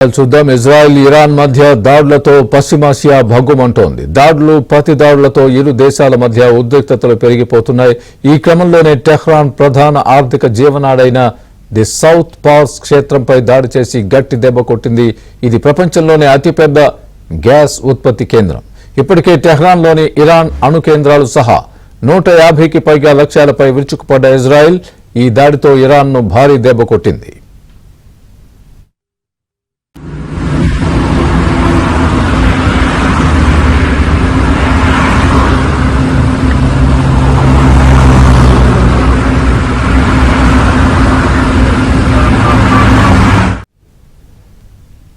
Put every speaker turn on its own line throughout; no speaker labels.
చూద్దాం. Israel Iran మధ్య దాడులతో పశ్చిమాసియా భగ్గుమంటోంది. ప్రతి దాడులతో ఇరు దేశాల మధ్య ఉద్రిక్తతలు పెరిగిపోతున్నాయి. ఈ క్రమంలోనే టెహ్రాన్ ప్రధాన ఆర్థిక జీవనాడైన ది సౌత్ పార్స్ క్షేత్రంపై దాడి చేసి గట్టి దెబ్బ కొట్టింది. ఇది ప్రపంచంలోనే అతిపెద్ద గ్యాస్ ఉత్పత్తి కేంద్రం. ఇప్పటికే టెహ్రాన్లోని ఇరాన్ అణు కేంద్రాలు సహా 150కి పైగా లక్ష్యాలపై విరుచుకుపడ్డ ఇజ్రాయెల్ ఈ దాడితో ఇరాన్ను భారీ దెబ్బ కొట్టింది.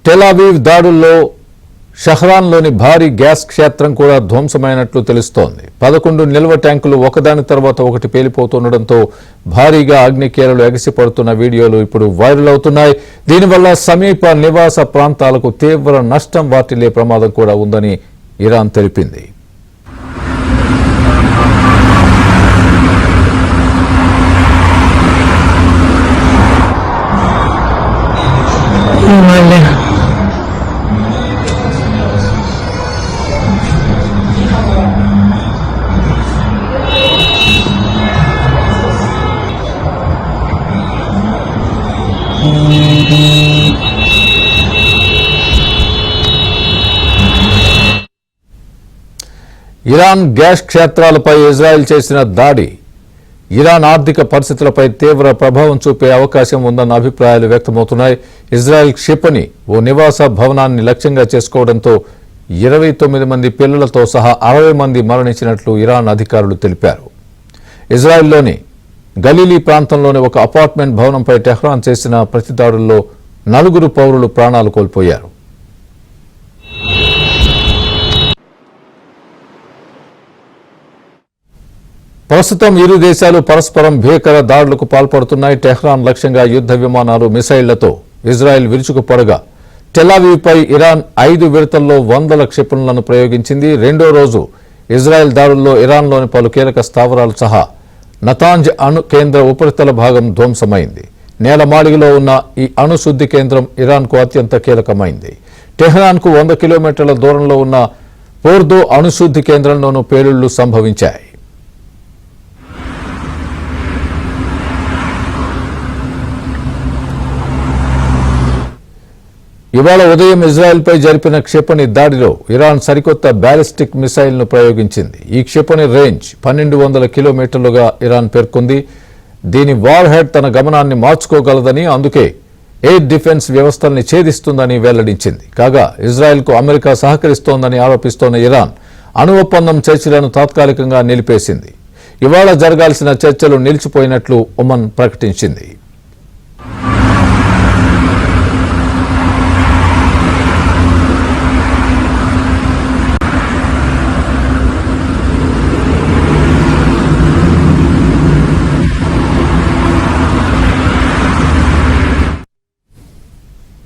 టెల్-అవీవ్ దాడుల్లో షహ్రాన్లోని భారీ గ్యాస్ క్షేత్రం కూడా ధ్వంసమైనట్లు తెలుస్తోంది. 11 నిల్వ ట్యాంకులు ఒకదాని తర్వాత ఒకటి పేలిపోతుండటంతో భారీగా అగ్నికేరలు ఎగసిపడుతున్న వీడియోలు ఇప్పుడు వైరల్ అవుతున్నాయి. దీనివల్ల సమీప నివాస ప్రాంతాలకు తీవ్ర నష్టం వాటిల్లే ప్రమాదం కూడా ఉందని ఇరాన్ తెలిపింది. ఇరాన్ గ్యాస్ క్షేత్రాలపై ఇజ్రాయెల్ చేసిన దాడి ఇరాన్ ఆర్థిక పరిస్థితులపై తీవ్ర ప్రభావం చూపే అవకాశం ఉందన్న అభిప్రాయాలు వ్యక్తమవుతున్నాయి. ఇజ్రాయెల్ క్షిపణి ఓ నివాస భవనాన్ని లక్ష్యంగా చేసుకోవడంతో 29 మంది పిల్లలతో సహా 60 మంది మరణించినట్లు ఇరాన్ అధికారులు తెలిపారు. ఇజ్రాయెల్లోని గలీలీ ప్రాంతంలోని ఒక అపార్ట్మెంట్ భవనంపై టెహ్రాన్ చేసిన ప్రతిదాడుల్లో 4 పౌరులు ప్రాణాలు కోల్పోయారు. ప్రస్తుతం ఇరు దేశాలు పరస్పరం భీకర దాడులకు పాల్పడుతున్నాయి. టెహ్రాన్ లక్ష్యంగా యుద్ధ విమానాలు మిసైళ్లతో ఇజ్రాయెల్ విరుచుకుపడగా టెల్-అవీవ్పై ఇరాన్ 5 విడతల్లో వందల క్షిపణులను ప్రయోగించింది. రెండో రోజు ఇజ్రాయెల్ దాడుల్లో ఇరాన్లోని పలు కీలక స్థావరాలు సహా నతాంజ్ అణు కేంద్ర ఉపరితల భాగం ధ్వంసమైంది. నేలమాళిగలో ఉన్న ఈ అణు శుద్ధి కేంద్రం ఇరాన్కు అత్యంత కీలకమైంది. టెహ్రాన్కు 100 కిలోమీటర్ల దూరంలో ఉన్న పోర్దో అణుశుద్ధి కేంద్రంలోనూ పేలుళ్లు సంభవించాయి. ఇవాళ ఉదయం ఇజ్రాయెల్పై జరిపిన క్షిపణి దాడిలో ఇరాన్ సరికొత్త బ్యాలిస్టిక్ మిసైల్ను ప్రయోగించింది. ఈ క్షిపణి రేంజ్ 1200 కిలోమీటర్లుగా ఇరాన్ పేర్కొంది. దీని వార్ హెడ్ తన గమనాన్ని మార్చుకోగలదని, అందుకే ఎయిర్ డిఫెన్స్ వ్యవస్థల్ని ఛేదిస్తుందని వెల్లడించింది. కాగా ఇజ్రాయెల్కు అమెరికా సహకరిస్తోందని ఆరోపిస్తోన్న ఇరాన్ అణు ఒప్పందం చర్చలను తాత్కాలికంగా నిలిపేసింది. ఇవాళ జరగాల్సిన చర్చలు నిలిచిపోయినట్లు ఒమన్ ప్రకటించింది.